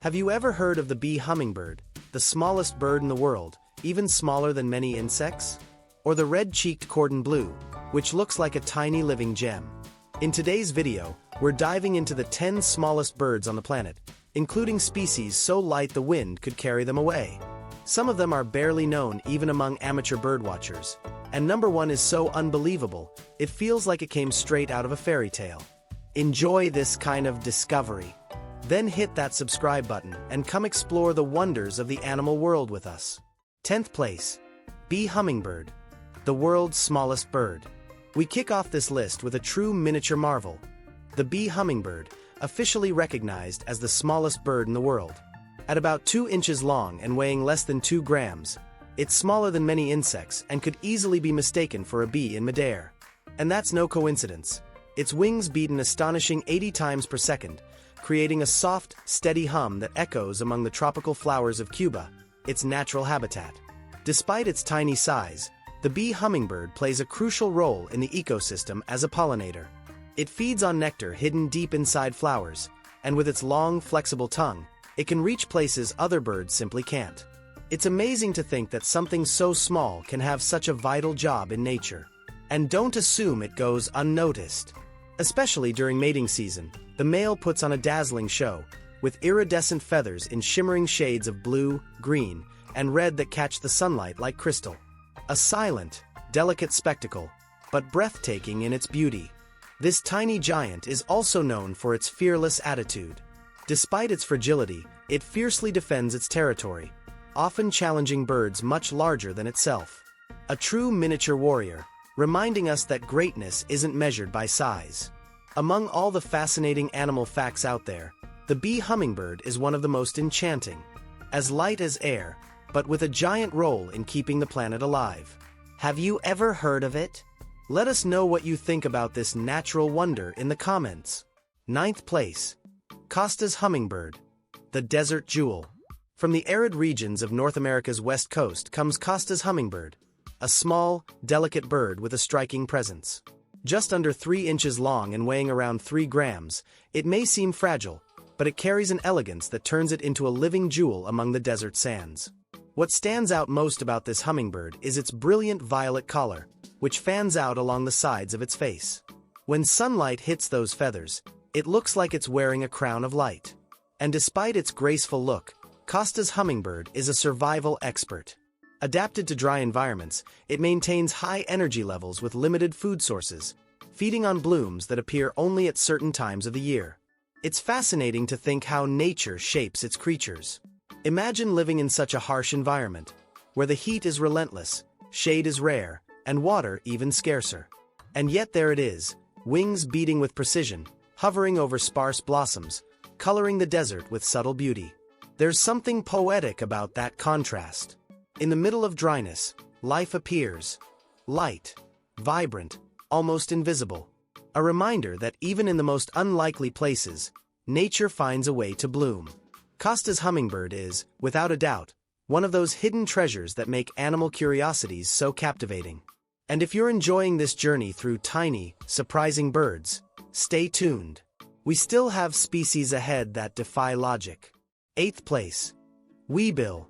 Have you ever heard of the bee hummingbird, the smallest bird in the world, even smaller than many insects? Or the red-cheeked cordon bleu, which looks like a tiny living gem? In today's video, we're diving into the 10 smallest birds on the planet, including species so light the wind could carry them away. Some of them are barely known even among amateur birdwatchers, and number 1 is so unbelievable, it feels like it came straight out of a fairy tale. Enjoy this kind of discovery. Then hit that subscribe button and come explore the wonders of the animal world with us. 10th place. Bee hummingbird, the world's smallest bird. We kick off this list with a true miniature marvel. The bee hummingbird, officially recognized as the smallest bird in the world. At about 2 inches long and weighing less than 2 grams, it's smaller than many insects and could easily be mistaken for a bee in midair. And that's no coincidence. Its wings beat an astonishing 80 times per second, creating a soft, steady hum that echoes among the tropical flowers of Cuba, its natural habitat. Despite its tiny size, the bee hummingbird plays a crucial role in the ecosystem as a pollinator. It feeds on nectar hidden deep inside flowers, and with its long, flexible tongue, it can reach places other birds simply can't. It's amazing to think that something so small can have such a vital job in nature. And don't assume it goes unnoticed. Especially during mating season, the male puts on a dazzling show, with iridescent feathers in shimmering shades of blue, green, and red that catch the sunlight like crystal. A silent, delicate spectacle, but breathtaking in its beauty. This tiny giant is also known for its fearless attitude. Despite its fragility, it fiercely defends its territory, often challenging birds much larger than itself. A true miniature warrior, reminding us that greatness isn't measured by size. Among all the fascinating animal facts out there, the bee hummingbird is one of the most enchanting. As light as air, but with a giant role in keeping the planet alive. Have you ever heard of it? Let us know what you think about this natural wonder in the comments. 9th place. Costa's hummingbird, the desert jewel. From the arid regions of North America's west coast comes Costa's hummingbird, a small, delicate bird with a striking presence. Just under 3 inches long and weighing around 3 grams, it may seem fragile, but it carries an elegance that turns it into a living jewel among the desert sands. What stands out most about this hummingbird is its brilliant violet collar, which fans out along the sides of its face. When sunlight hits those feathers, it looks like it's wearing a crown of light. And despite its graceful look, Costa's hummingbird is a survival expert. Adapted to dry environments, it maintains high energy levels with limited food sources, feeding on blooms that appear only at certain times of the year. It's fascinating to think how nature shapes its creatures. Imagine living in such a harsh environment, where the heat is relentless, shade is rare, and water even scarcer. And yet there it is, wings beating with precision, hovering over sparse blossoms, coloring the desert with subtle beauty. There's something poetic about that contrast. In the middle of dryness, life appears. Light, vibrant, almost invisible. A reminder that even in the most unlikely places, nature finds a way to bloom. Costa's hummingbird is, without a doubt, one of those hidden treasures that make animal curiosities so captivating. And if you're enjoying this journey through tiny, surprising birds, stay tuned. We still have species ahead that defy logic. 8th place. Weebill,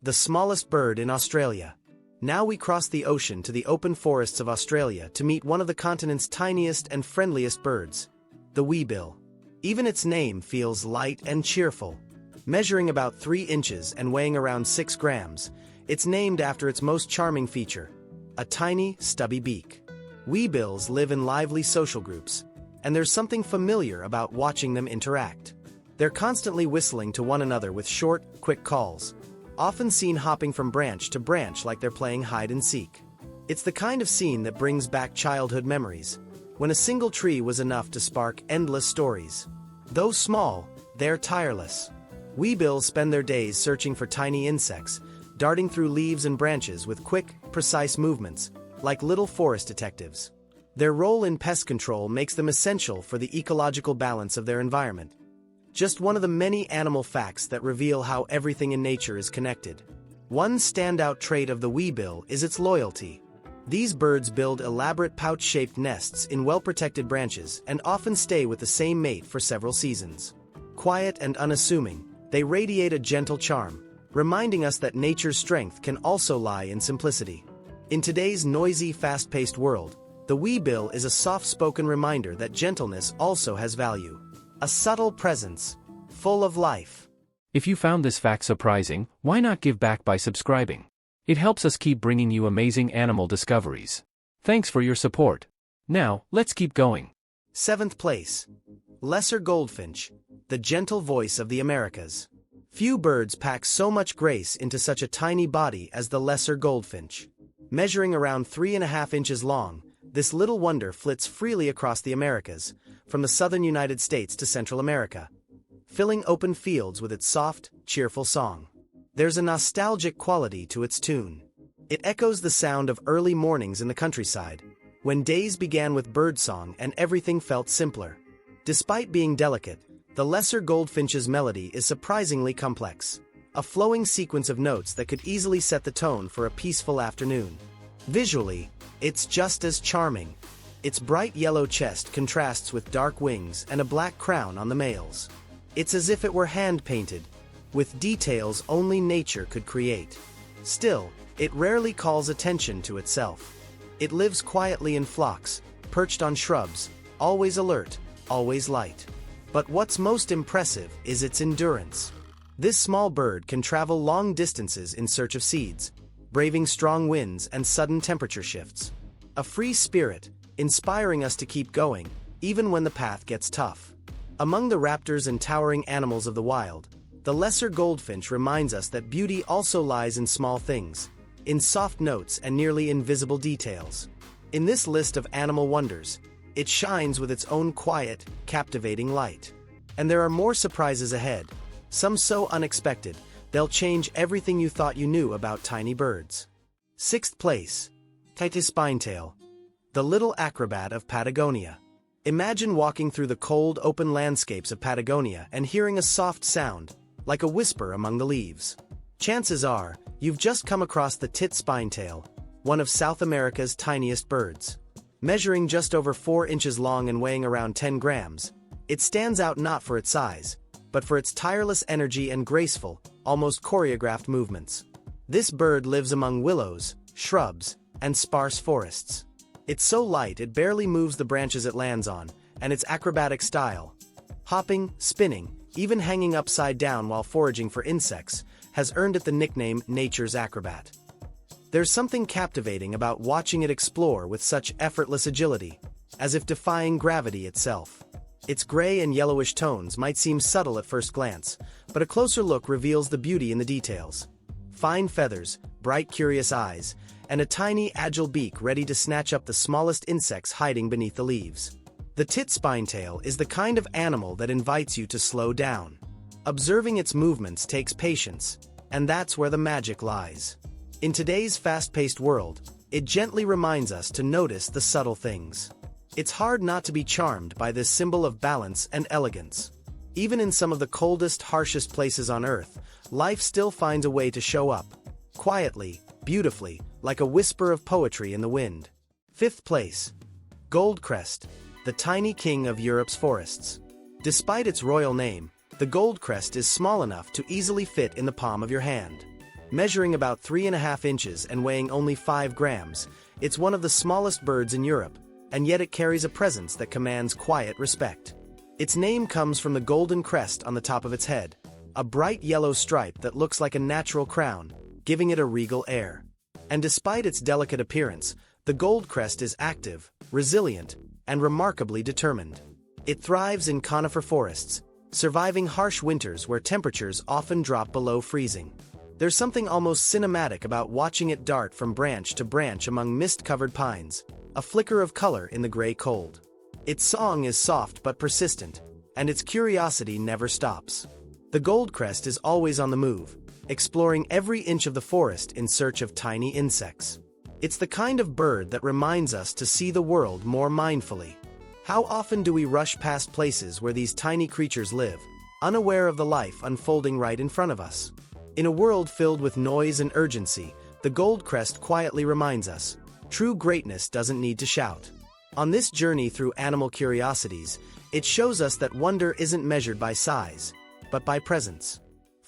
the smallest bird in Australia. Now we cross the ocean to the open forests of Australia to meet one of the continent's tiniest and friendliest birds, the weebill. Even its name feels light and cheerful. Measuring about 3 inches and weighing around 6 grams, it's named after its most charming feature, a tiny, stubby beak. Weebills live in lively social groups, and there's something familiar about watching them interact. They're constantly whistling to one another with short, quick calls, often seen hopping from branch to branch like they're playing hide-and-seek. It's the kind of scene that brings back childhood memories, when a single tree was enough to spark endless stories. Though small, they're tireless. Weebills spend their days searching for tiny insects, darting through leaves and branches with quick, precise movements, like little forest detectives. Their role in pest control makes them essential for the ecological balance of their environment. Just one of the many animal facts that reveal how everything in nature is connected. One standout trait of the weebill is its loyalty. These birds build elaborate pouch-shaped nests in well-protected branches and often stay with the same mate for several seasons. Quiet and unassuming, They radiate a gentle charm, reminding us that nature's strength can also lie in simplicity. In today's noisy, fast-paced world, the weebill is a soft-spoken reminder that gentleness also has value. A subtle presence, full of life. If you found this fact surprising, why not give back by subscribing? It helps us keep bringing you amazing animal discoveries. Thanks for your support. Now, let's keep going. 7th place. Lesser goldfinch, the gentle voice of the Americas. Few birds pack so much grace into such a tiny body as the lesser goldfinch. Measuring around 3.5 inches long, this little wonder flits freely across the Americas, from the southern United States to Central America, filling open fields with its soft, cheerful song. There's a nostalgic quality to its tune. It echoes the sound of early mornings in the countryside, when days began with birdsong and everything felt simpler. Despite being delicate, the lesser goldfinch's melody is surprisingly complex, a flowing sequence of notes that could easily set the tone for a peaceful afternoon. Visually, it's just as charming. Its bright yellow chest contrasts with dark wings and a black crown on the males. It's as if it were hand-painted, with details only nature could create. Still, it rarely calls attention to itself. It lives quietly in flocks, perched on shrubs, always alert, always light. But what's most impressive is its endurance. This small bird can travel long distances in search of seeds, braving strong winds and sudden temperature shifts. A free spirit, inspiring us to keep going, even when the path gets tough. Among the raptors and towering animals of the wild, the lesser goldfinch reminds us that beauty also lies in small things, in soft notes and nearly invisible details. In this list of animal wonders, it shines with its own quiet, captivating light. And there are more surprises ahead, some so unexpected, they'll change everything you thought you knew about tiny birds. 6th place. Tiniest spinetail, the little acrobat of Patagonia. Imagine walking through the cold, open landscapes of Patagonia and hearing a soft sound, like a whisper among the leaves. Chances are, you've just come across the tiniest spinetail, one of South America's tiniest birds. Measuring just over 4 inches long and weighing around 10 grams, it stands out not for its size, but for its tireless energy and graceful, almost choreographed movements. This bird lives among willows, shrubs, and sparse forests. It's so light it barely moves the branches it lands on, and its acrobatic style, hopping, spinning, even hanging upside down while foraging for insects, has earned it the nickname Nature's Acrobat. There's something captivating about watching it explore with such effortless agility, as if defying gravity itself. Its gray and yellowish tones might seem subtle at first glance, but a closer look reveals the beauty in the details. Fine feathers, bright curious eyes, and a tiny agile beak ready to snatch up the smallest insects hiding beneath the leaves. The tiniest spinetail is the kind of animal that invites you to slow down. Observing its movements takes patience, and that's where the magic lies. In today's fast-paced world, it gently reminds us to notice the subtle things. It's hard not to be charmed by this symbol of balance and elegance. Even in some of the coldest, harshest places on Earth, life still finds a way to show up, quietly, beautifully, like a whisper of poetry in the wind. 5th place. Goldcrest, the tiny king of Europe's forests. Despite its royal name, the goldcrest is small enough to easily fit in the palm of your hand. Measuring about 3.5 inches and weighing only 5 grams, it's one of the smallest birds in Europe, and yet it carries a presence that commands quiet respect. Its name comes from the golden crest on the top of its head, a bright yellow stripe that looks like a natural crown, giving it a regal air. And despite its delicate appearance, the goldcrest is active, resilient, and remarkably determined. It thrives in conifer forests, surviving harsh winters where temperatures often drop below freezing. There's something almost cinematic about watching it dart from branch to branch among mist-covered pines, a flicker of color in the gray cold. Its song is soft but persistent, and its curiosity never stops. The goldcrest is always on the move, exploring every inch of the forest in search of tiny insects. It's the kind of bird that reminds us to see the world more mindfully. How often do we rush past places where these tiny creatures live, unaware of the life unfolding right in front of us? In a world filled with noise and urgency, the goldcrest quietly reminds us, true greatness doesn't need to shout. On this journey through animal curiosities, it shows us that wonder isn't measured by size, but by presence.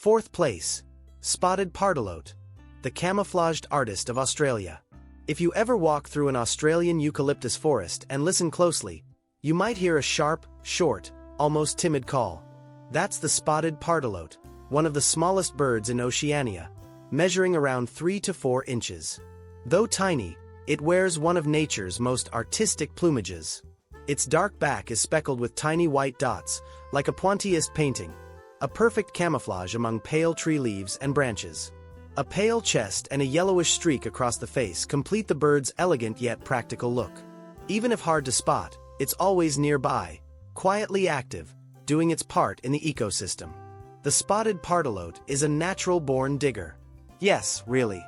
Fourth place. Spotted pardalote, the camouflaged artist of Australia. If you ever walk through an Australian eucalyptus forest and listen closely, you might hear a sharp, short, almost timid call. That's the spotted pardalote, one of the smallest birds in Oceania, measuring around 3 to 4 inches. Though tiny, it wears one of nature's most artistic plumages. Its dark back is speckled with tiny white dots, like a Pointillist painting, a perfect camouflage among pale tree leaves and branches. A pale chest and a yellowish streak across the face complete the bird's elegant yet practical look. Even if hard to spot, it's always nearby, quietly active, doing its part in the ecosystem. The spotted pardalote is a natural-born digger. Yes, really.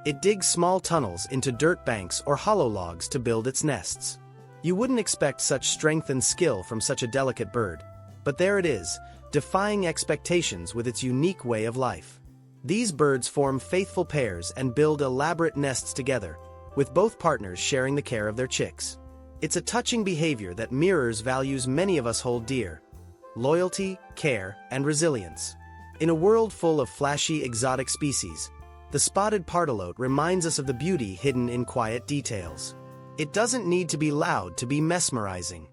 It digs small tunnels into dirt banks or hollow logs to build its nests. You wouldn't expect such strength and skill from such a delicate bird, but there it is, defying expectations with its unique way of life. These birds form faithful pairs and build elaborate nests together, with both partners sharing the care of their chicks. It's a touching behavior that mirrors values many of us hold dear: loyalty, care, and resilience. In a world full of flashy exotic species, the spotted pardalote reminds us of the beauty hidden in quiet details. It doesn't need to be loud to be mesmerizing.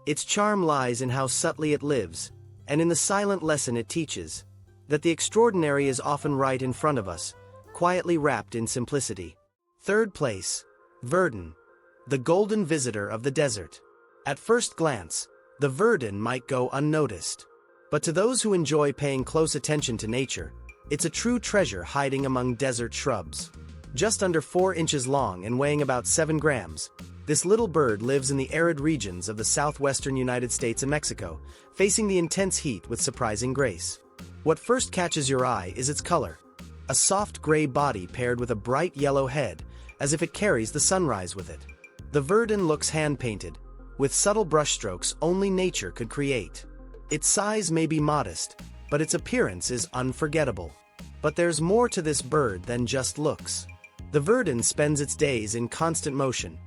Its charm lies in how subtly it lives, and in the silent lesson it teaches, that the extraordinary is often right in front of us, quietly wrapped in simplicity. Third place. Verdin, the golden visitor of the desert. At first glance, the verdin might go unnoticed. But to those who enjoy paying close attention to nature, it's a true treasure hiding among desert shrubs. Just under 4 inches long and weighing about 7 grams, this little bird lives in the arid regions of the southwestern United States and Mexico, facing the intense heat with surprising grace. What first catches your eye is its color. A soft gray body paired with a bright yellow head, as if it carries the sunrise with it. The verdin looks hand-painted, with subtle brushstrokes only nature could create. Its size may be modest, but its appearance is unforgettable. But there's more to this bird than just looks. The verdin spends its days in constant motion,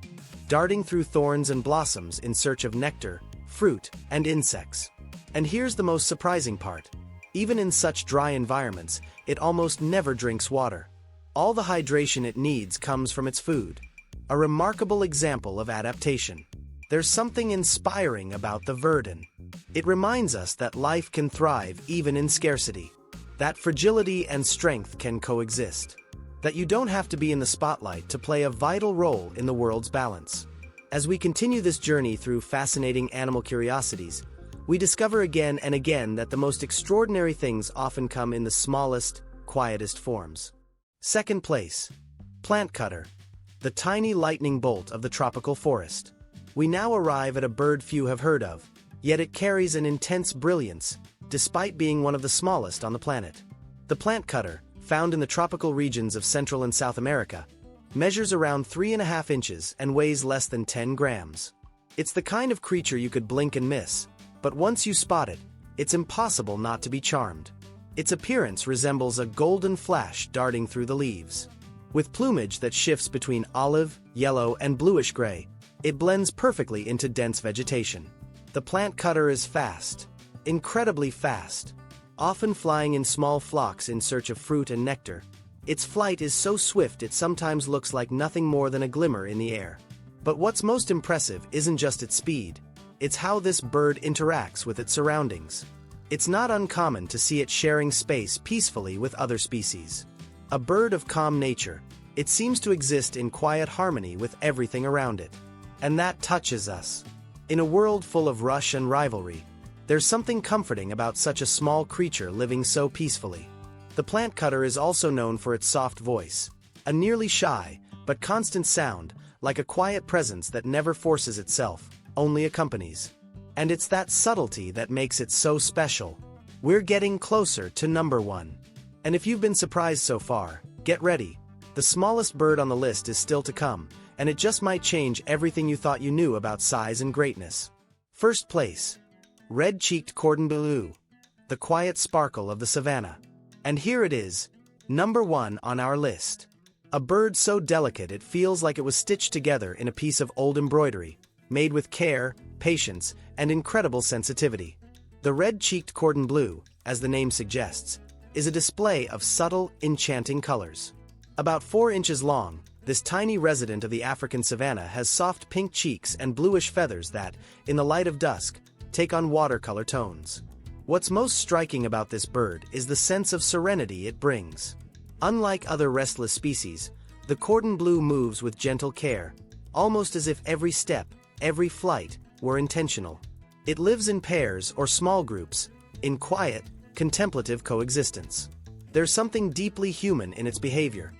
darting through thorns and blossoms in search of nectar, fruit, and insects. And here's the most surprising part. Even in such dry environments, it almost never drinks water. All the hydration it needs comes from its food. A remarkable example of adaptation. There's something inspiring about the verdin. It reminds us that life can thrive even in scarcity, that fragility and strength can coexist, that you don't have to be in the spotlight to play a vital role in the world's balance. As we continue this journey through fascinating animal curiosities, we discover again and again that the most extraordinary things often come in the smallest, quietest forms. Second place. Plant cutter, the tiny lightning bolt of the tropical forest. We now arrive at a bird few have heard of, yet it carries an intense brilliance, despite being one of the smallest on the planet. The plant cutter, found in the tropical regions of Central and South America, measures around 3.5 inches and weighs less than 10 grams. It's the kind of creature you could blink and miss, but once you spot it, it's impossible not to be charmed. Its appearance resembles a golden flash darting through the leaves. With plumage that shifts between olive, yellow, and bluish-gray, it blends perfectly into dense vegetation. The plant cutter is fast, incredibly fast, often flying in small flocks in search of fruit and nectar. Its flight is so swift it sometimes looks like nothing more than a glimmer in the air. But what's most impressive isn't just its speed, it's how this bird interacts with its surroundings. It's not uncommon to see it sharing space peacefully with other species. A bird of calm nature, it seems to exist in quiet harmony with everything around it. And that touches us. In a world full of rush and rivalry, there's something comforting about such a small creature living so peacefully. The plant cutter is also known for its soft voice, a nearly shy, but constant sound, like a quiet presence that never forces itself, only accompanies. And it's that subtlety that makes it so special. We're getting closer to number 1. And if you've been surprised so far, get ready. The smallest bird on the list is still to come, and it just might change everything you thought you knew about size and greatness. First place. Red-cheeked cordon bleu, the quiet sparkle of the savannah. And here it is, number 1 on our list. A bird so delicate it feels like it was stitched together in a piece of old embroidery, made with care, patience, and incredible sensitivity. The red-cheeked cordon bleu, as the name suggests, is a display of subtle, enchanting colors. About 4 inches long, this tiny resident of the African savanna has soft pink cheeks and bluish feathers that, in the light of dusk, take on watercolor tones. What's most striking about this bird is the sense of serenity it brings. Unlike other restless species, the cordon bleu moves with gentle care, almost as if every step, every flight, were intentional. It lives in pairs or small groups, in quiet, contemplative coexistence. There's something deeply human in its behavior,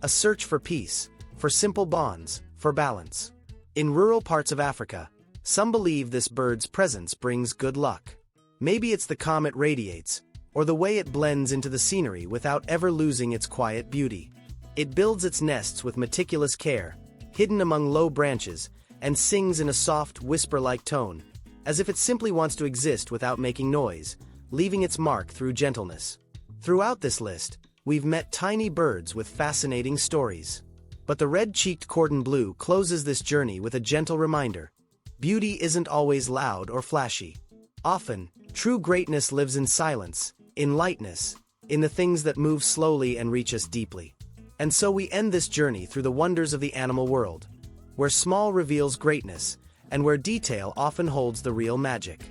a search for peace, for simple bonds, for balance. In rural parts of Africa, some believe this bird's presence brings good luck. Maybe it's the calm it radiates, or the way it blends into the scenery without ever losing its quiet beauty. It builds its nests with meticulous care, hidden among low branches, and sings in a soft, whisper-like tone, as if it simply wants to exist without making noise, leaving its mark through gentleness. Throughout this list, we've met tiny birds with fascinating stories. But the red-cheeked cordon bleu closes this journey with a gentle reminder: beauty isn't always loud or flashy. Often, true greatness lives in silence, in lightness, in the things that move slowly and reach us deeply. And so we end this journey through the wonders of the animal world, where small reveals greatness, and where detail often holds the real magic.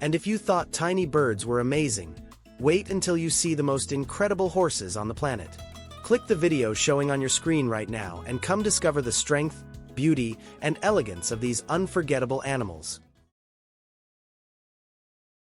And if you thought tiny birds were amazing, wait until you see the most incredible horses on the planet. Click the video showing on your screen right now and come discover the strength, beauty, and elegance of these unforgettable animals.